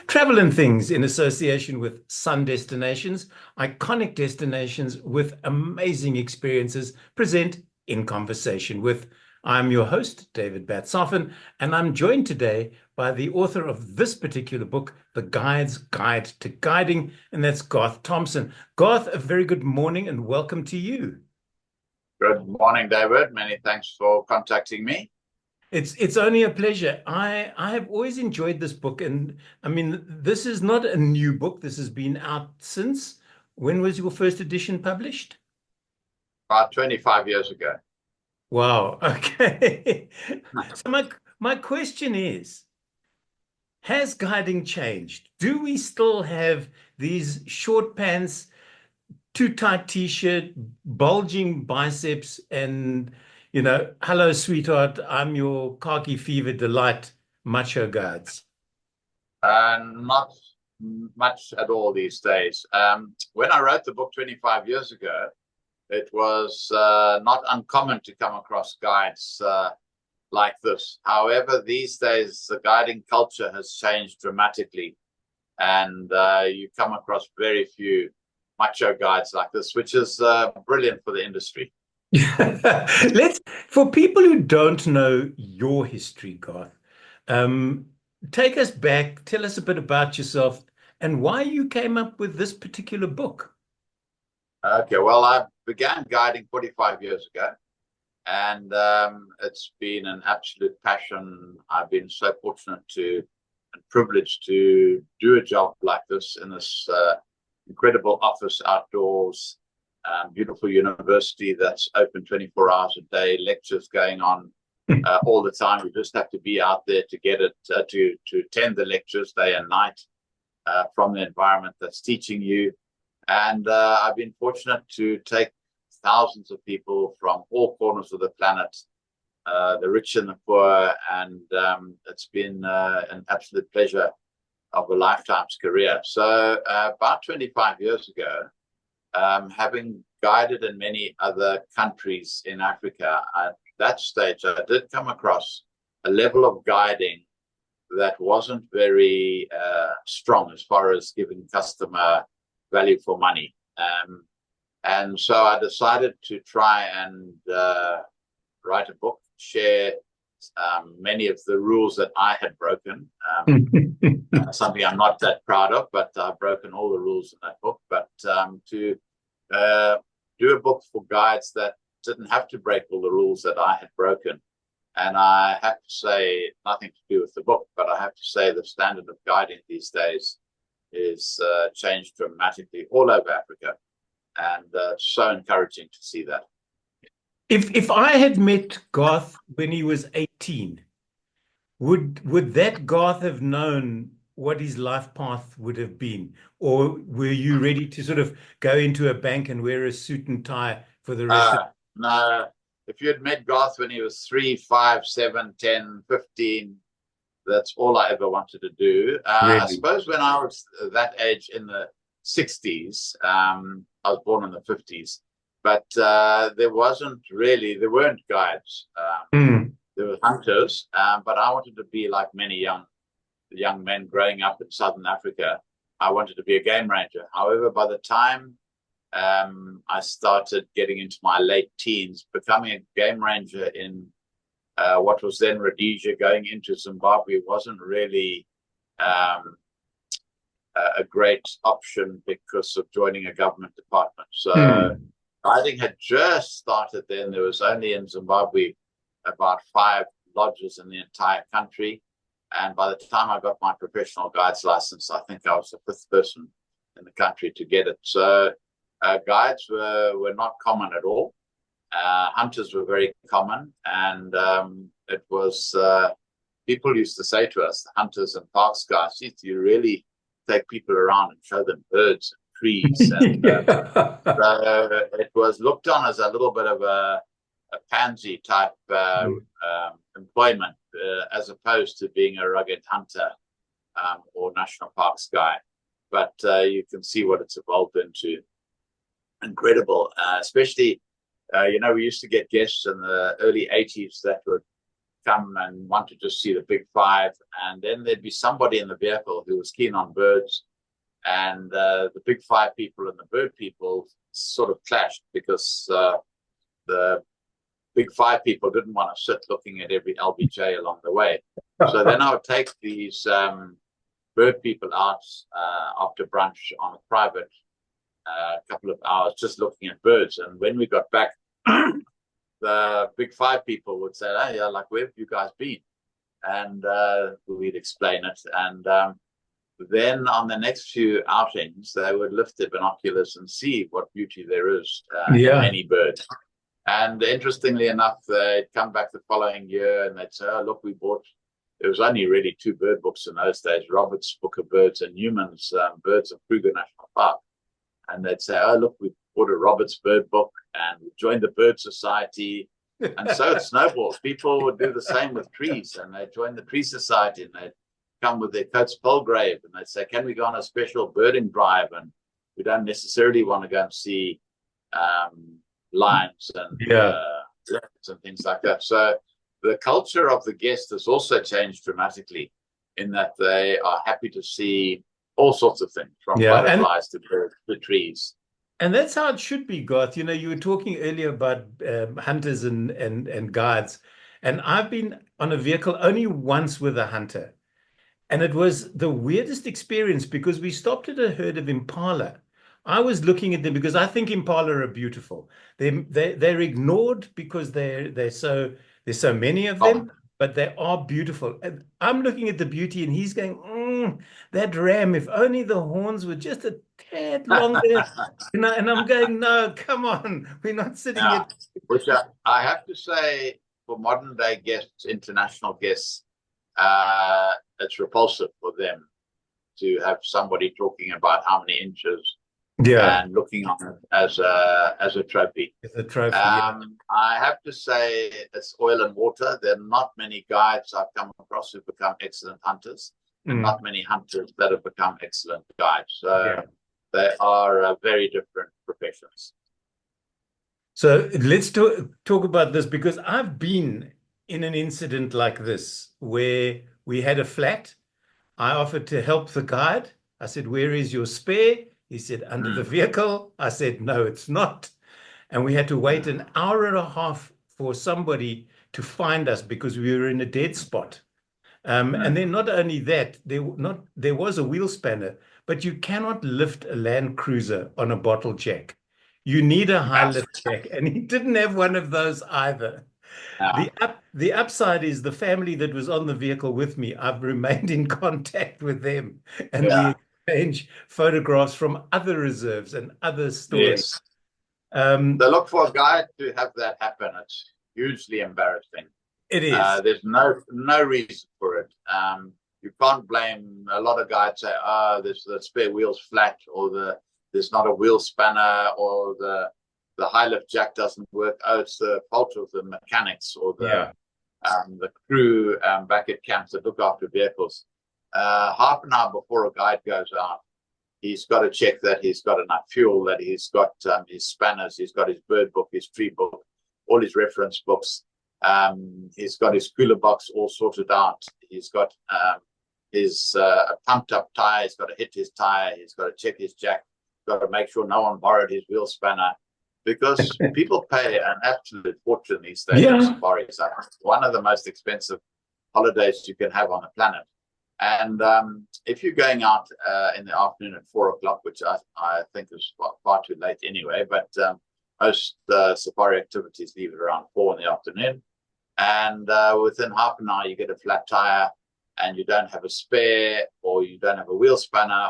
Travel and Things in association with Sun Destinations, iconic destinations with amazing experiences, present In Conversation with. I'm your host, David Batsoffen, and I'm joined today by the author of this particular book, The Guide's Guide to Guiding, and that's Garth Thompson. Garth, a very good morning and welcome to you. Good morning, David. Many thanks for contacting me. It's only a pleasure. I have always enjoyed this book, and I mean, this is not a new book. This has been out since. When was your first edition published? About 25 years ago. Wow. Okay. So my question is, has guiding changed? Do we still have these short pants, too tight t-shirt, bulging biceps, and hello, sweetheart, I'm your khaki fever delight macho guides? Not much at all these days. When I wrote the book 25 years ago, it was not uncommon to come across guides like this. However, these days, the guiding culture has changed dramatically, and you come across very few macho guides like this, which is brilliant for the industry. For people who don't know your history, Garth, take us back, tell us a bit about yourself and why you came up with this particular book. Okay, well, I began guiding 45 years ago, and it's been an absolute passion. I've been so fortunate and privileged to do a job like this in this incredible office outdoors, beautiful university that's open 24 hours a day, lectures going on all the time. We just have to be out there to get it, to attend the lectures day and night from the environment that's teaching you. And I've been fortunate to take thousands of people from all corners of the planet, the rich and the poor, and it's been an absolute pleasure of a lifetime's career. So about 25 years ago, having guided in many other countries in Africa, at that stage, I did come across a level of guiding that wasn't very strong as far as giving customer value for money. And so I decided to try and write a book, share many of the rules that I had broken. Something I'm not that proud of, but I've broken all the rules in that book. But to do a book for guides that didn't have to break all the rules that I had broken. And I have to say, nothing to do with the book, but I have to say the standard of guiding these days is changed dramatically all over Africa. And so encouraging to see that. If I had met Garth when he was 18, would that Garth have known what his life path would have been? Or were you ready to sort of go into a bank and wear a suit and tie for the rest of No, if you had met Garth when he was 3, 5, 7, 10, 15, that's all I ever wanted to do. Really? I suppose when I was that age in the 60s, I was born in the 50s, but there weren't guides. There were hunters, but I wanted to be like many young men growing up in Southern Africa. I wanted to be a game ranger. However, by the time I started getting into my late teens, becoming a game ranger in what was then Rhodesia, going into Zimbabwe wasn't really a great option because of joining a government department. So guiding had just started then. There was only in Zimbabwe about 5 lodges in the entire country. And by the time I got my professional guide's license, I think I was the 5th person in the country to get it. So guides were not common at all. Hunters were very common. And it was, people used to say to us, the hunters and parks guys, do you really take people around and show them birds and trees? And so it was looked on as a little bit of a pansy type employment, as opposed to being a rugged hunter or national parks guy. But you can see what it's evolved into. Incredible, especially, we used to get guests in the early 80s that would come and want to just see the big five. And then there'd be somebody in the vehicle who was keen on birds. And the big five people and the bird people sort of clashed because the big five people didn't want to sit looking at every LBJ along the way. So then I would take these bird people out after brunch on a private couple of hours just looking at birds. And when we got back, the big five people would say, "Hey, yeah, like, where have you guys been?" And we'd explain it. And then on the next few outings, they would lift their binoculars and see what beauty there is in any bird. And interestingly enough, they'd come back the following year and they'd say, "Oh, look, we bought," there was only really two bird books in those days, Robert's Book of Birds and Newman's Birds of Kruger National Park. And they'd say, "Oh, look, we bought a Robert's Bird Book and we joined the Bird Society." And so it snowballs. People would do the same with trees, and they'd join the Tree Society and they'd come with their Coates Palgrave and they'd say, "Can we go on a special birding drive?" And we don't necessarily want to go and see lions and leopards and things like that. So the culture of the guest has also changed dramatically in that they are happy to see all sorts of things, from butterflies to birds to trees. And that's how it should be, Garth. You know, you were talking earlier about hunters and guides, and I've been on a vehicle only once with a hunter, and it was the weirdest experience because we stopped at a herd of impala. I was looking at them because I think impala are beautiful. They're ignored because there's so many of them, but they are beautiful. And I'm looking at the beauty, and he's going, "That ram, if only the horns were just a tad longer." And I'm going, "No, come on, we're not sitting here." Which I have to say, for modern day guests, international guests, it's repulsive for them to have somebody talking about how many inches. And looking on it as a trophy. It's a trophy. I have to say it's oil and water. There are not many guides I've come across who've become excellent hunters, and not many hunters that have become excellent guides. So they are very different professions. So let's talk about this, because I've been in an incident like this where we had a flat. I offered to help the guide. I said, "Where is your spare?" He said, "Under the vehicle." I said, "No, it's not." And we had to wait an hour and a half for somebody to find us because we were in a dead spot. And then not only that, there was a wheel spanner, but you cannot lift a Land Cruiser on a bottle jack. You need a high lift jack, and he didn't have one of those either. The upside is the family that was on the vehicle with me, I've remained in contact with them, and we exchange photographs from other reserves and other stories. They look for a guide to have that happen. It's hugely embarrassing. It is. There's no reason for it. You can't blame a lot of guides say, "Oh, the spare wheel's flat," or there's not a wheel spanner, or the high lift jack doesn't work. Oh, it's the fault of the mechanics or the crew back at camps that look after vehicles. Half an hour before a guide goes out, he's got to check that he's got enough fuel, that he's got his spanners, he's got his bird book, his tree book, all his reference books. He's got his cooler box all sorted out. He's got his pumped up tire. He's got to hit his tire. He's got to check his jack. He's got to make sure no one borrowed his wheel spanner, because people pay an absolute fortune these days on safaris. It's one of the most expensive holidays you can have on the planet. And if you're going out in the afternoon at 4 o'clock, which I think is far too late anyway, but most safari activities leave it around 4 in the afternoon. And within half an hour, you get a flat tire and you don't have a spare, or you don't have a wheel spanner,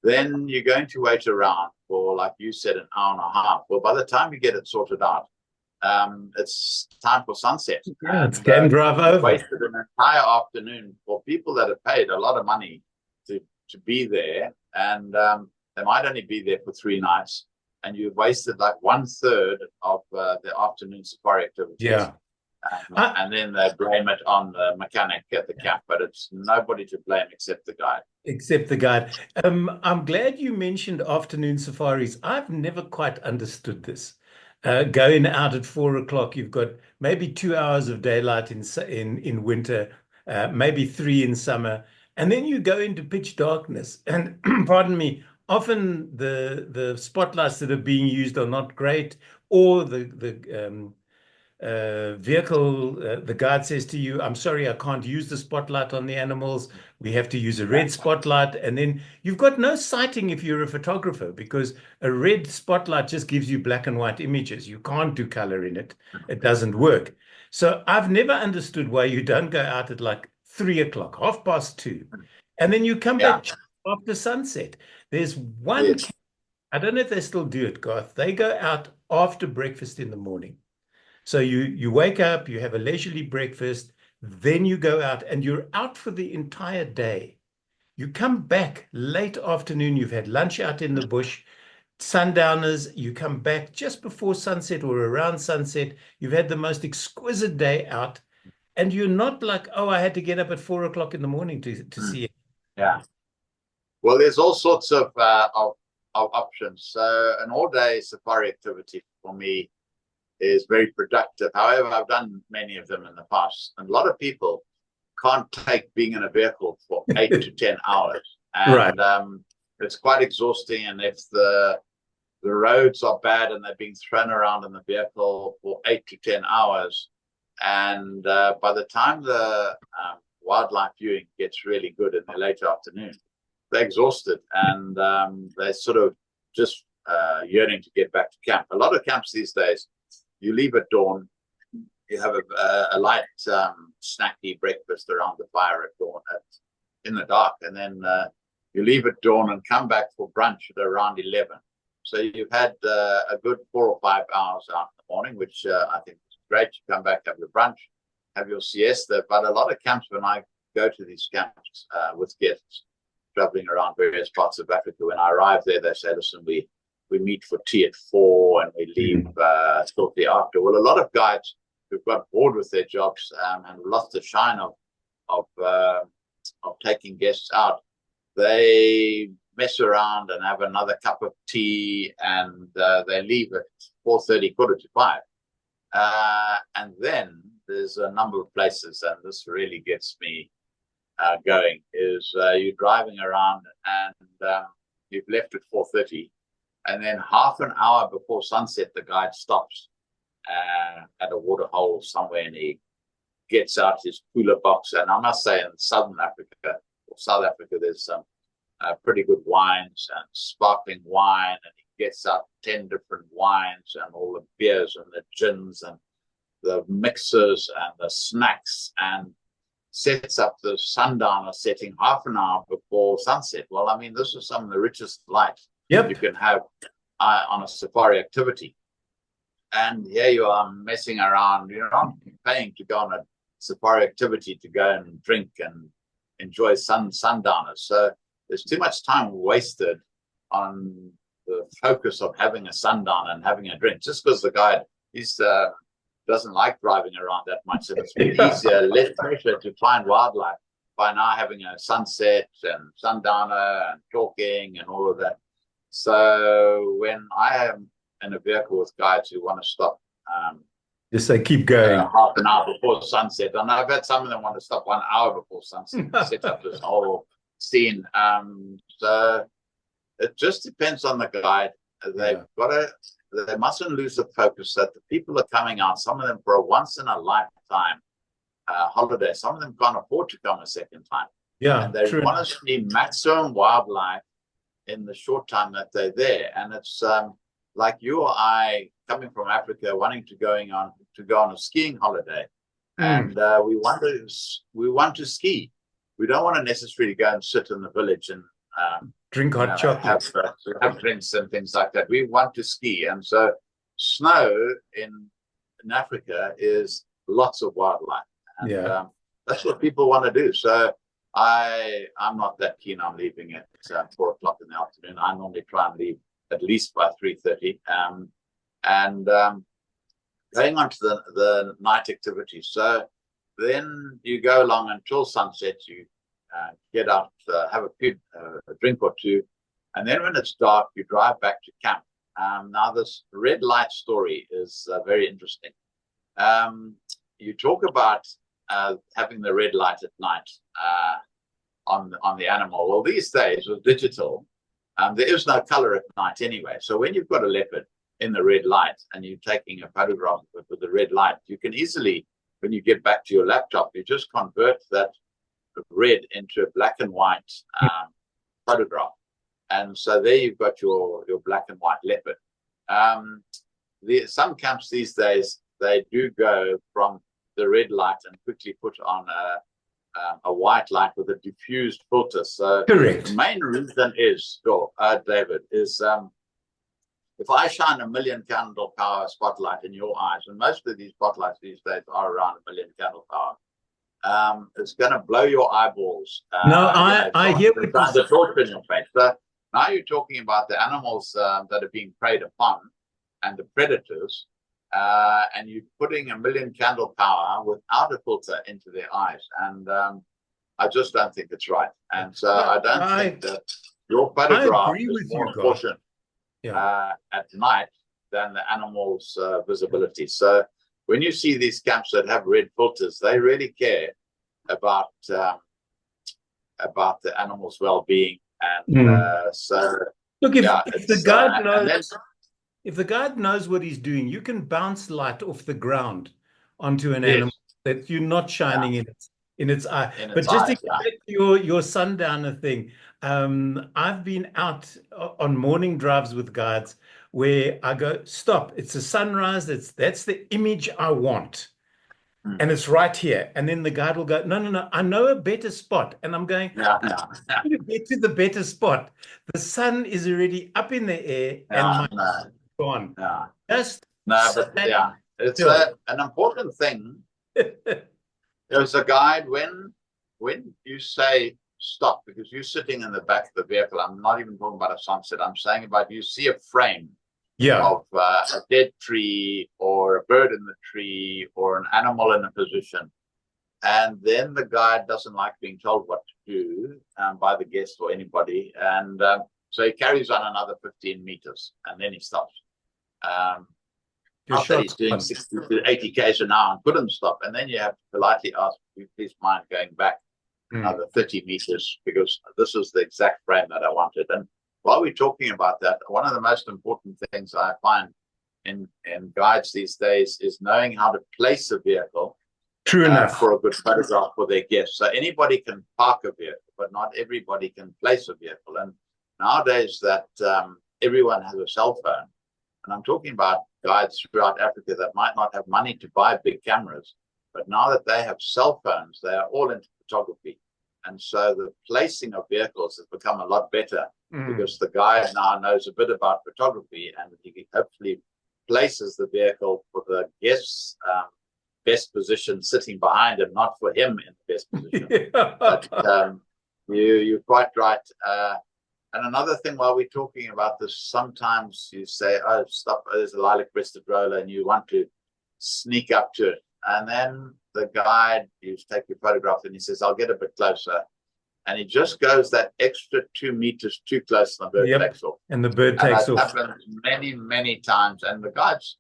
then you're going to wait around for, like you said, an hour and a half. Well, by the time you get it sorted out, it's time for sunset. Yeah, it's game drive over. Wasted an entire afternoon for people that have paid a lot of money to be there, and they might only be there for 3 nights, and you've wasted like 1/3 of the afternoon safari activities. Yeah. And then they blame it on the mechanic at the camp, but it's nobody to blame except the guide. Except the guide. I'm glad you mentioned afternoon safaris. I've never quite understood this. Going out at 4 o'clock, you've got maybe 2 hours of daylight in winter, maybe three in summer, and then you go into pitch darkness. And pardon me, often the spotlights that are being used are not great, or the vehicle, the guard says to you, I'm sorry, I can't use the spotlight on the animals. We have to use a red spotlight. And then you've got no sighting if you're a photographer, because a red spotlight just gives you black and white images. You can't do color in it. It doesn't work. So I've never understood why you don't go out at like 3 o'clock, 2:30, and then you come Yeah. back after sunset. There's one, Yes. I don't know if they still do it, Garth. They go out after breakfast in the morning. So you wake up, you have a leisurely breakfast, then you go out and you're out for the entire day. You come back late afternoon, you've had lunch out in the bush, sundowners, you come back just before sunset or around sunset, you've had the most exquisite day out, and you're not like, oh, I had to get up at 4 o'clock in the morning to see it. Yeah. Well, there's all sorts of options. So an all-day safari activity for me is very productive. However, I've done many of them in the past. And a lot of people can't take being in a vehicle for 8 to 10 hours. And Right. It's quite exhausting. And if the roads are bad and they're being thrown around in the vehicle for 8 to 10 hours, and by the time the wildlife viewing gets really good in the late afternoon, they're exhausted and they're sort of just yearning to get back to camp. A lot of camps these days, you leave at dawn, you have a light snacky breakfast around the fire at dawn in the dark, and then you leave at dawn and come back for brunch at around 11. So you've had a good 4 or 5 hours out in the morning, which I think is great. You come back, have your brunch, have your siesta. But a lot of camps, when I go to these camps with guests traveling around various parts of Africa, when I arrive there, they say, listen, we meet for tea at 4 and we leave shortly after. Well, a lot of guides who've got bored with their jobs and lost the shine of taking guests out, they mess around and have another cup of tea, and they leave at 4:30, 4:45. And then there's a number of places, and this really gets me going, is you're driving around and you've left at 4:30, and then half an hour before sunset, the guide stops at a water hole somewhere, and he gets out his cooler box. And I must say, in Southern Africa or South Africa, there's some pretty good wines and sparkling wine, and he gets out 10 different wines and all the beers and the gins and the mixers and the snacks, and sets up the sundowner setting half an hour before sunset. Well, I mean, this is some of the richest light you can have on a safari activity. And here you are messing around. You're not paying to go on a safari activity to go and drink and enjoy sundowners. So there's too much time wasted on the focus of having a sundown and having a drink, just because the guide doesn't like driving around that much. And it's easier, less pressure to find wildlife by now having a sunset and sundowner and talking and all of that. So when I am in a vehicle with guides who want to stop, just say keep going, half an hour before sunset, and I've had some of them want to stop 1 hour before sunset, set up this whole scene. So it just depends on the guide. They mustn't lose the focus that the people are coming out, some of them for a once in a lifetime holiday. Some of them can't afford to come a second time. Yeah, and they want to see maximum wildlife in the short time that they're there. And it's like you or I coming from Africa, wanting to go on a skiing holiday, and we want to ski. We don't want to necessarily go and sit in the village and drink hot chocolate, have drinks and things like that. We want to ski, and so snow in Africa is lots of wildlife, and that's what people want to do. So I'm not that keen on leaving at 4 o'clock in the afternoon. I normally try and leave at least by 3:30, and going on to the night activities. So then you go along until sunset. You get out, have a drink or two, and then when it's dark, you drive back to camp. Now, this red light story is very interesting. You talk about having the red light at night on the animal. Well, these days with digital, there is no color at night anyway. So when you've got a leopard in the red light and you're taking a photograph with the red light, you can easily, when you get back to your laptop, you just convert that red into a black and white photograph. And so there you've got your black and white leopard. Some camps these days, they do go from the red light and quickly put on a white light with a diffused filter. So Correct. The main reason is, David, is if I shine 1 million candle power spotlight in your eyes, and most of these spotlights these days are around 1 million candle power, it's going to blow your eyeballs. I hear what the torch in your face. So now you're talking about the animals that are being preyed upon and the predators, and you're putting 1 million candle power without a filter into their eyes. And I just don't think it's right. And so I don't think that your photograph is more important at night than the animal's visibility. So when you see these camps that have red filters, they really care about the animal's well-being. And so look, if the guide knows, if the guide knows what he's doing, you can bounce light off the ground onto an animal that you're not shining in its eye. But just to get back to your sundowner thing, I've been out on morning drives with guides where I go, stop, it's a sunrise, that's the image I want. And it's right here. And then the guide will go, no, I know a better spot. And I'm going, to get to the better spot. The sun is already up in the air and gone. It's an important thing. There's a guide when you say stop, because you're sitting in the back of the vehicle. I'm not even talking about a sunset. I'm saying about you see a frame of a dead tree or a bird in the tree or an animal in a position. And then the guide doesn't like being told what to do by the guest or anybody. And so he carries on another 15 meters and then he stops. Not that he's doing 60 to 80 k's an hour and couldn't stop. And then you have to politely ask, do you please mind going back another 30 meters, because this is the exact frame that I wanted. And while we're talking about that, one of the most important things I find in guides these days is knowing how to place a vehicle for a good photograph for their guests. So anybody can park a vehicle, but not everybody can place a vehicle. And nowadays that everyone has a cell phone, and I'm talking about guides throughout Africa that might not have money to buy big cameras, but now that they have cell phones, they are all into photography. And so the placing of vehicles has become a lot better because the guide now knows a bit about photography, and he hopefully places the vehicle for the guest's best position sitting behind him, not for him in the best position. But you're quite right. And another thing, while we're talking about this, sometimes you say, oh, stop, there's a lilac-breasted roller, and you want to sneak up to it. And then the guide, you take your photograph and he says, I'll get a bit closer. And he just goes that extra 2 meters too close, and the bird takes off. And the bird takes off. That happens many, many times. And the guides,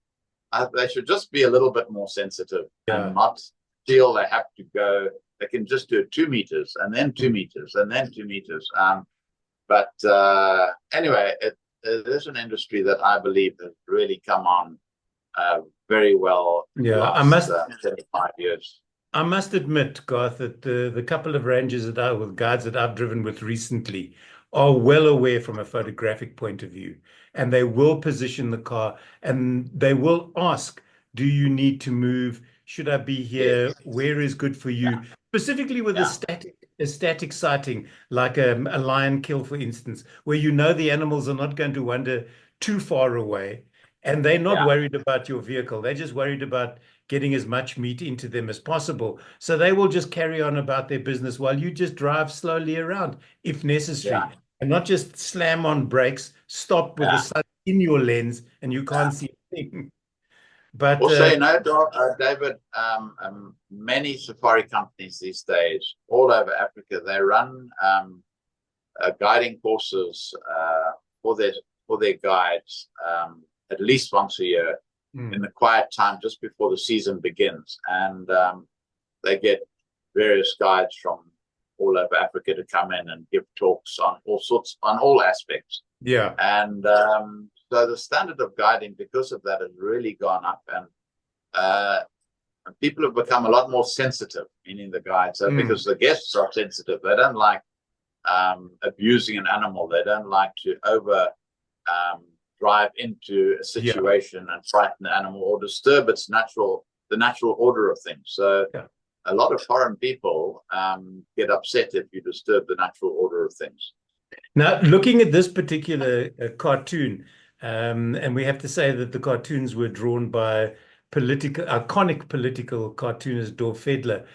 they should just be a little bit more sensitive and not feel they have to go. They can just do 2 meters and then 2 meters and then 2 meters. But anyway, it is an industry that I believe has really come on very well in the last 25 years. I must admit, Garth, that the couple of rangers with guides that I've driven with recently are well aware from a photographic point of view, and they will position the car and they will ask, do you need to move? Should I be here? Where is good for you? Specifically with a static sighting, like a lion kill, for instance, where you know the animals are not going to wander too far away, and they're not worried about your vehicle. They're just worried about getting as much meat into them as possible. So they will just carry on about their business while you just drive slowly around if necessary, and not just slam on brakes, stop with the sun in your lens and you can't see anything. But also, David, many safari companies these days all over Africa, they run guiding courses for for their guides at least once a year in the quiet time just before the season begins. And they get various guides from all over Africa to come in and give talks on all aspects. Yeah. And so the standard of guiding, because of that, has really gone up. And people have become a lot more sensitive, meaning the guides, because the guests are sensitive. They don't like abusing an animal. They don't like to drive into a situation and frighten the animal or disturb the natural order of things. So a lot of foreign people get upset if you disturb the natural order of things. Now, looking at this particular cartoon, and we have to say that the cartoons were drawn by iconic political cartoonist Dov Fedler.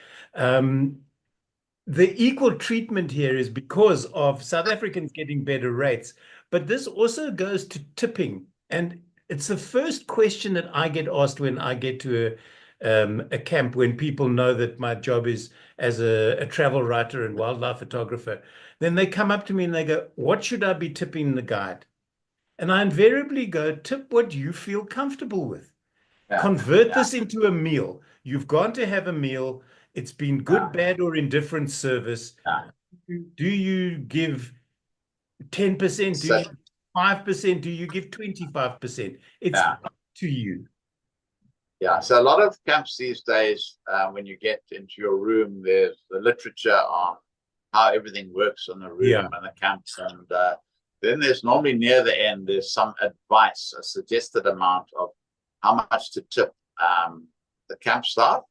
The equal treatment here is because of South Africans getting better rates, but this also goes to tipping. And it's the first question that I get asked when I get to a camp, when people know that my job is as a travel writer and wildlife photographer. Then they come up to me and they go, "What should I be tipping the guide?" And I invariably go, "Tip what you feel comfortable with. Convert this into a meal. You've gone to have a meal. It's been good, bad, or indifferent service. Do you give 10%? Do you give 5%? Do you give 25%? It's up to you." Yeah, so a lot of camps these days, when you get into your room, there's the literature on how everything works on the room and the camps. And then there's normally near the end, there's some advice, a suggested amount of how much to tip the camp staff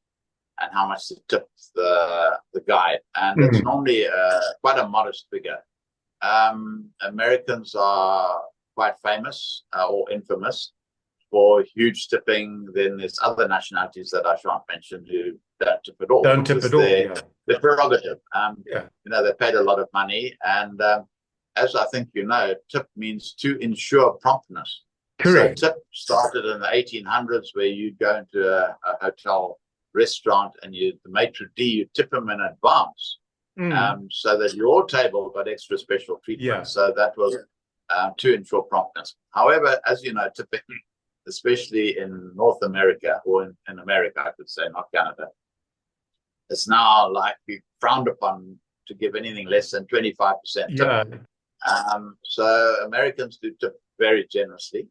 and how much to tip the guide. And it's normally quite a modest figure. Americans are quite famous or infamous for huge tipping. Then there's other nationalities that I shan't mention who don't tip at all. Don't tip at all. Their prerogative. They paid a lot of money. And as I think you know, tip means to ensure promptness. Correct. So tip started in the 1800s, where you'd go into a hotel restaurant and the maitre d', you tip them in advance, so that your table got extra special treatment. So that was to ensure promptness. However, as you know, tipping, especially in North America, or in America, I could say, not Canada, it's now like frowned upon to give anything less than 25% tip. So Americans do tip very generously,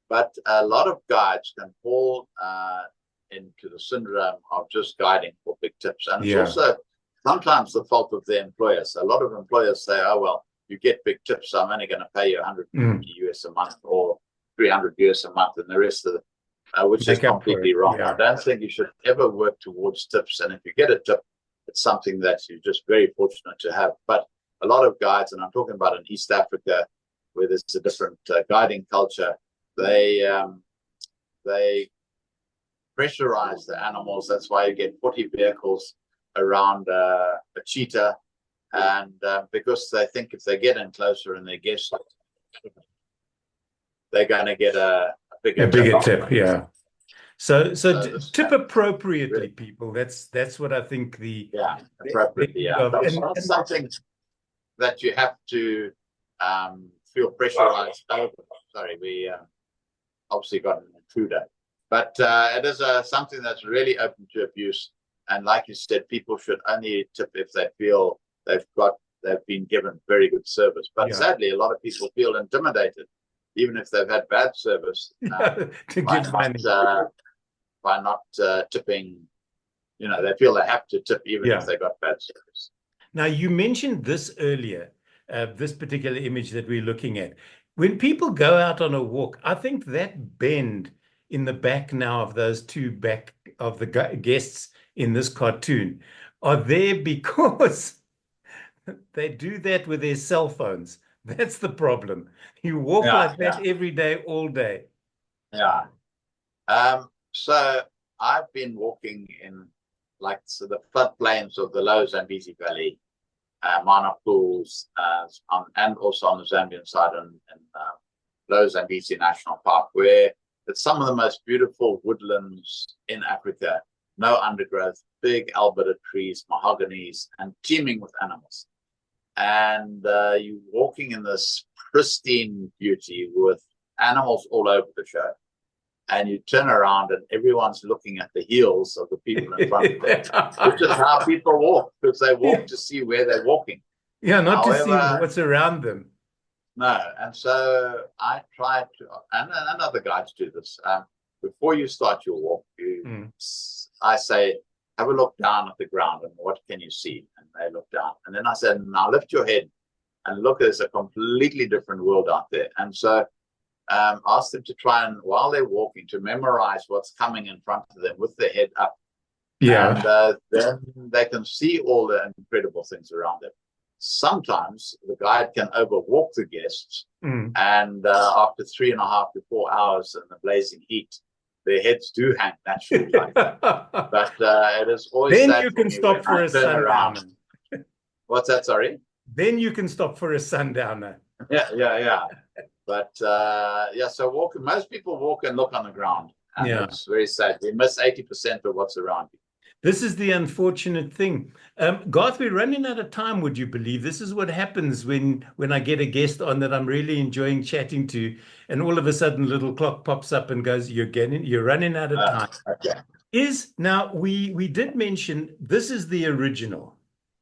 but a lot of guides can fall into the syndrome of just guiding for big tips. And it's also sometimes the fault of the employers. A lot of employers say, "Oh, well, you get big tips, so I'm only going to pay you 150 US a month or 300 US a month, and the rest of which is completely wrong." I don't think you should ever work towards tips. And if you get a tip, it's something that you're just very fortunate to have. But a lot of guides, and I'm talking about in East Africa, where there's a different guiding culture, they pressurize the animals. That's why you get 40 vehicles around a cheetah, and because they think if they get in closer and they guess, they're going to get a bigger tip. So tip appropriately, people. That's what I think appropriately. That's something that you have to feel pressurized over. Sorry, we obviously got an intruder, but it is something that's really open to abuse. And like you said, people should only tip if they feel they've been given very good service. But sadly, a lot of people feel intimidated, even if they've had bad service, by not tipping. They feel they have to tip even if they got bad service. Now, you mentioned this earlier, this particular image that we're looking at. When people go out on a walk, I think that bend in the back now of those two back of the guests in this cartoon are there because they do that with their cell phones. That's the problem. You walk like that every day, all day. So I've been walking in the floodplains of the Lower Zambezi Valley, Mana Pools, and also on the Zambian side in Lower Zambezi National Park, where it's some of the most beautiful woodlands in Africa. No undergrowth, big alberta trees, mahoganies, and teeming with animals. and you're walking in this pristine beauty with animals all over the show. And you turn around and everyone's looking at the heels of the people in front of them, which is how people walk, because they walk to see where they're walking. Yeah, not to see what's around them. No, and so I try to, and other guides do this. Before you start your walk, I say, have a look down at the ground and what can you see? And they look down. And then I said, now lift your head and look, there's a completely different world out there. And so ask them to try and, while they're walking, to memorize what's coming in front of them with their head up. Yeah. And then they can see all the incredible things around them. Sometimes the guide can overwalk the guests, and after 3.5 to 4 hours in the blazing heat, their heads do hang naturally. But it is always then you can stop for a sundowner. What's that? Sorry. Then you can stop for a sundowner. Yeah. But yeah, so most people walk and look on the ground. And it's very sad. We miss 80% of what's around you. This is the unfortunate thing. Garth, we're running out of time, would you believe? This is what happens when I get a guest on that I'm really enjoying chatting to, and all of a sudden a little clock pops up and goes, you're running out of time. Okay. Now, we did mention this is the original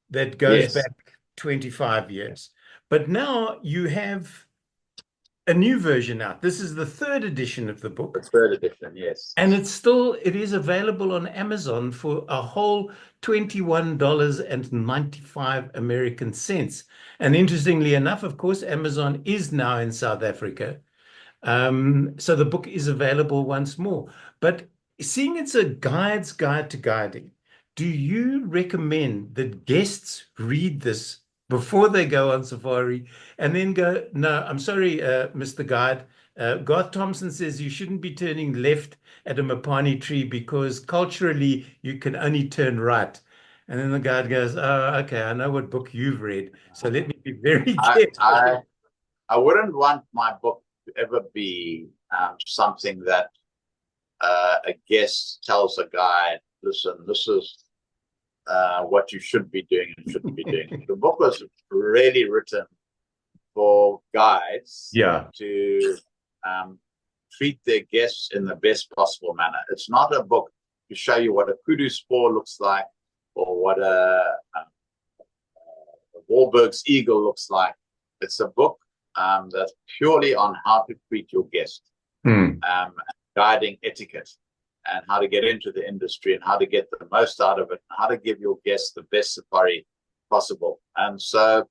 that goes back 25 years. But now you have a new version out. This is the 3rd edition of the book. The 3rd edition, yes. And it is available on Amazon for a whole $21.95 American cents. And interestingly enough, of course, Amazon is now in South Africa. So the book is available once more. But seeing it's a guide's guide to guiding, do you recommend that guests read this before they go on safari and then go, no, I'm sorry, Mr. Guide, Garth Thompson says you shouldn't be turning left at a mapani tree because culturally you can only turn right. And then the guide goes, oh, okay, I know what book you've read, so let me be very careful. I wouldn't want my book to ever be something that a guest tells a guide, listen, this is what you should be doing and shouldn't be doing. The book was really written for guides to treat their guests in the best possible manner. It's not a book to show you what a kudu spoor looks like or what a Warburg's eagle looks like. It's a book that's purely on how to treat your guest, guiding etiquette, and how to get into the industry and how to get the most out of it, and how to give your guests the best safari possible. And so,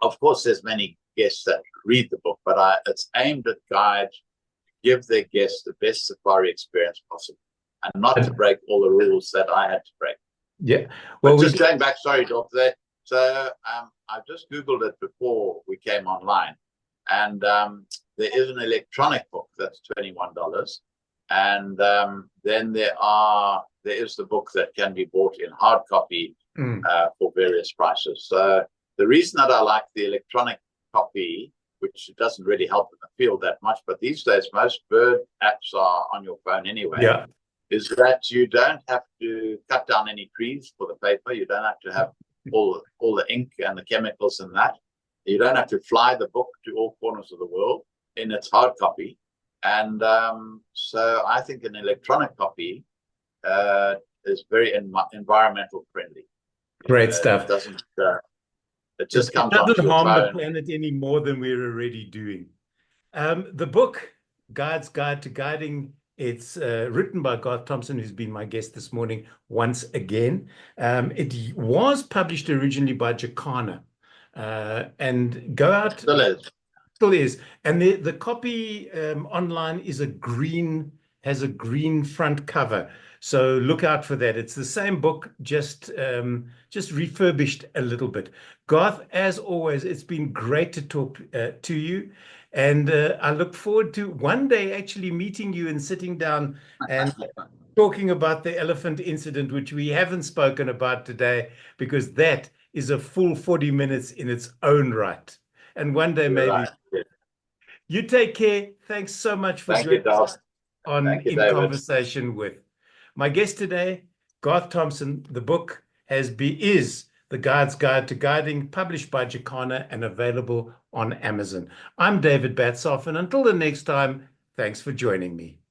of course, there's many guests that read the book, but it's aimed at guides to give their guests the best safari experience possible and not to break all the rules that I had to break. Yeah. Well, just going back, sorry, Dov, there. So I just Googled it before we came online, and there is an electronic book that's $21. And then there is the book that can be bought in hard copy for various prices. So the reason that I like the electronic copy, which doesn't really help in the field that much, but these days most bird apps are on your phone anyway, is that you don't have to cut down any trees for the paper. You don't have to have all the ink and the chemicals in that. You don't have to fly the book to all corners of the world in its hard copy. And so I think an electronic copy is very environmental friendly. Great stuff. It doesn't harm the planet any more than we're already doing. The book, Guide's Guide to Guiding, it's written by Garth Thompson, who's been my guest this morning once again. It was published originally by Jacana, and go out. Still is. And the copy online is has a green front cover. So look out for that. It's the same book, just refurbished a little bit. Garth, as always, it's been great to talk to you. And I look forward to one day actually meeting you and sitting down and talking about the elephant incident, which we haven't spoken about today, because that is a full 40 minutes in its own right. And one day maybe. Right. You take care. Thanks so much for joining us on In Conversation With. My guest today, Garth Thompson. The book is The The Guide's Guide to Guiding, published by Jacana and available on Amazon. I'm David Batsoff, and until the next time, thanks for joining me.